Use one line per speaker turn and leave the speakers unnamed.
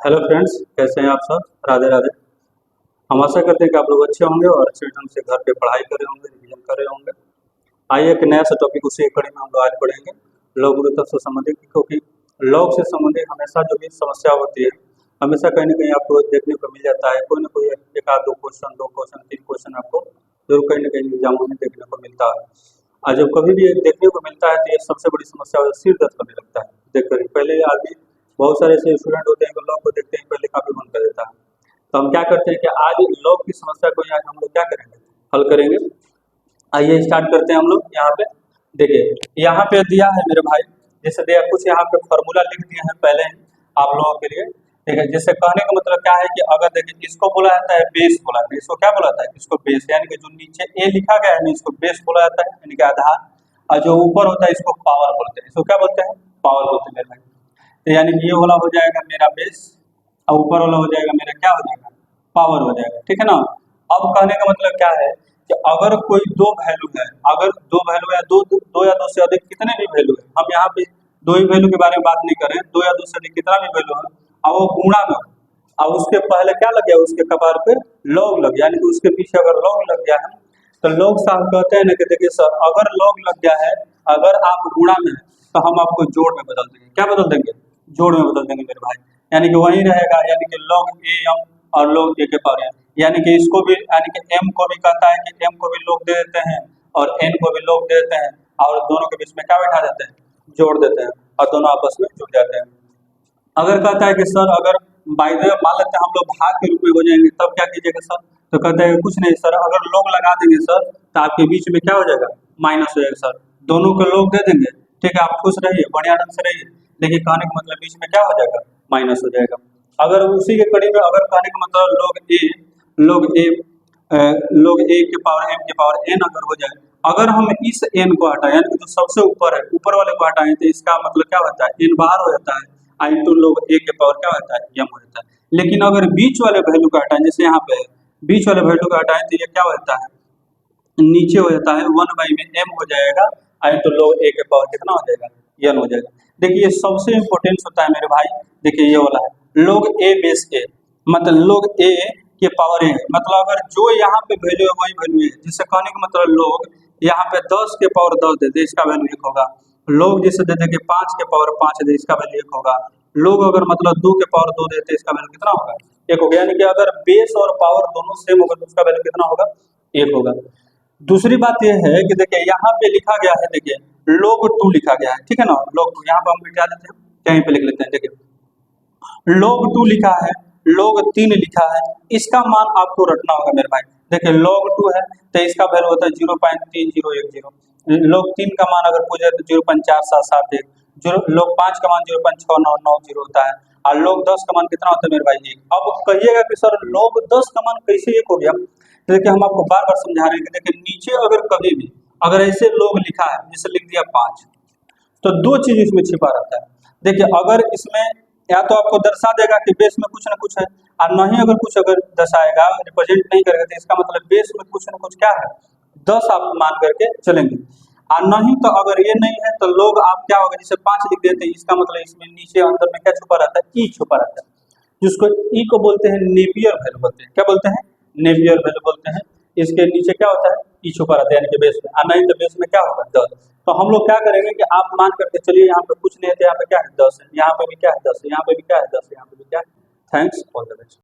Hello friends, कैसे हैं आप सब। राधे राधे। हम आशा करते हैं कि आप लोग अच्छे होंगे और अच्छे ढंग से घर पे पढ़ाई कर रहे होंगे, रिवीजन कर रहे होंगे। आइए एक नया सा टॉपिक उसी एक कड़ी में हम लोग आज पढ़ेंगे, लघु गुरु तत्व से संबंधित। क्योंकि लॉग से संबंधित हमेशा जो भी समस्या होती है, हमेशा कहीं ना कहीं आपको देखने को मिल जाता है। कोई ना कोई एक आध दो क्वेश्चन, 3 क्वेश्चन आपको जरूर कहीं ना कहीं एग्जामों में देखने को मिलता है। और जब कभी भी ये देखने को मिलता है तो ये सबसे बड़ी समस्या हो सिर दर्द करने लगता है। देखकर पहले आदमी, बहुत सारे ऐसे स्टूडेंट होते हैं लॉग को देखते ही पहले काफी मन कर देता है। तो हम क्या करते हैं कि आज लॉग की समस्या को आज हम लोग क्या करेंगे, हल करेंगे। आइए स्टार्ट करते हैं हम लोग। यहाँ पे देखिए, यहाँ पे दिया है मेरे भाई, जैसे दिया कुछ यहाँ पे फॉर्मूला लिख दिए हैं पहले ही आप लोगों के लिए। ठीक है, जिससे कहने का मतलब क्या है कि अगर देखिए इसको बोला जाता है बेस, बोला है इसको क्या बोला जाता है, इसको बेस, यानी कि जो नीचे ए लिखा गया है ना इसको बेस बोला जाता है, यानी कि आधार। और जो ऊपर होता है इसको पावर बोलते हैं। इसको क्या बोलते हैं, पावर बोलते हैं मेरे भाई। तो यानी कि ये वाला हो जाएगा मेरा बेस और ऊपर वाला हो जाएगा मेरा क्या हो जाएगा, पावर हो जाएगा। ठीक है ना। अब कहने का मतलब क्या है कि अगर कोई दो वैल्यू है, अगर दो वैल्यू या दो या दो से अधिक कितने भी वैल्यू है, हम यहाँ पे दो ही वैल्यू के बारे में बात नहीं कर रहे हैं, दो या दो से अधिक कितना भी वैल्यू है और वो गुणा में, और उसके पहले क्या लग गया, उसके कपार पे लॉग लग गया, यानी कि उसके पीछे अगर लॉग लग गया है तो लोग साहब कहते हैं ना कि देखिए सर, अगर लॉग लग गया है, अगर आप गुणा में है तो हम आपको जोड़ में बदल देंगे। क्या बदल देंगे, जोड़ में बदल देंगे मेरे भाई। यानी कि वही रहेगा, यानी कि log a m और log a के पावर n, यानी कि इसको भी, यानी कि m को भी कहता है कि m को भी log दे देते हैं और n को भी log दे देते हैं, और दोनों के बीच में क्या बैठा देते हैं, जोड़ देते हैं, और दोनों आपस में जुड़ जाते हैं। अगर कहता है कि सर अगर बाय द मान लेते हैं हम लोग भाग के रूप में हो जाएंगे, तब क्या कीजिएगा सर, तो कहते हैं कुछ नहीं सर, अगर log लगा देंगे सर तो आपके बीच में क्या हो जाएगा, माइनस हो जाएगा सर, दोनों को log दे देंगे। ठीक है, आप खुश रहिए, बढ़िया ढंग से रहिए। देखिए कहने का मतलब बीच में क्या हो जाएगा, माइनस हो जाएगा। अगर उसी के कड़ी में अगर कहने का मतलब log a के पावर m के पावर n अगर हो जाए, अगर हम इस n को हटाएं, यानी कि जो सबसे ऊपर है, ऊपर वाले को हटाएं, तो इसका मतलब क्या होता है, n बाहर हो जाता है, आई टू log a के पावर क्या होता है, m हो जाता है। लेकिन अगर बीच वाले वैल्यू को हटाएं, जैसे यहाँ पे बीच वाले वैल्यू को हटाएं तो ये क्या होता है, नीचे हो जाता है, 1 में m हो जाएगा, आई तो log a के पावर कितना हो जाएगा, n हो जाएगा। देखिए सबसे इंपॉर्टेंट होता है मेरे भाई, देखिए ये वाला है log a बेस a, मतलब log a के पावर a, मतलब अगर जो यहाँ पे वैल्यू है वही वैल्यू है। जिससे कहने का मतलब लोग यहाँ पे 10 के पावर 10 देते, इसका वैल्यू 1 होगा। लोग जैसे देते कि 5 के पावर 5 दे, इसका वैल्यू 1 होगा। लोग अगर मतलब 2 के पावर 2 देते, इसका वैल्यू कितना होगा, 1 होगा। यानी कि अगर बेस और पावर दोनों सेम होगा तो उसका वैल्यू कितना होगा, 1 होगा। दूसरी बात यह है कि देखिए यहाँ पे लिखा गया है, देखिए log 2 लिखा गया है, ठीक है ना, log 2 यहाँ पे हम मिटा देते हैं, कहीं पे लिख लेते हैं। देखिए log 2 लिखा है, log 3 लिखा है, इसका मान आपको रटना होगा मेरे भाई। देखिए log 2 है तो इसका वैल्यू होता है 0.3010, log 3 का मान अगर पूछे तो 0.4771, log 5 का मान 0.6990 होता है, और log 10 का मान कितना होता है मेरे भाई, 1। अब कहिएगा कि सर log 10 का मान कैसे 1 हो गया। तो देखिए हम आपको बार बार समझा रहे हैं कि देखिए नीचे अगर कभी भी अगर ऐसे log लिखा है, जैसे लिख दिया 5, तो दो चीज इसमें छिपा रहता है। देखिए अगर इसमें या तो आपको दर्शा देगा कि बेस में कुछ ना कुछ है, और नहीं अगर कुछ अगर दर्शाएगा, रिप्रेजेंट नहीं करेगा, तो इसका मतलब बेस में कुछ ना कुछ क्या है, 10 आप मान करके चलेंगे। और नहीं तो अगर ये नहीं है तो लोग आप क्या होगा, जैसे 5 लिख देते हैं, इसका मतलब इसमें नीचे अंदर में क्या छुपा रहता है, ई छुपा रहता है, जिसको ई को बोलते हैं नेपियर वैल्यू बोलते हैं। क्या बोलते हैं, नेपियर वैल्यू बोलते हैं। इसके नीचे क्या होता है, ई छुपा रहता है, यानी कि बेस में। और नहीं तो बेस में क्या होगा, 10। तो हम लोग क्या करेंगे कि आप मान करके चलिए, यहाँ पे कुछ नहीं है तो यहाँ पे क्या है, 10 है, यहाँ पे भी क्या है, 10 है, यहाँ पे भी क्या है, 10 है, यहाँ पे भी क्या है। Thanks, all the best.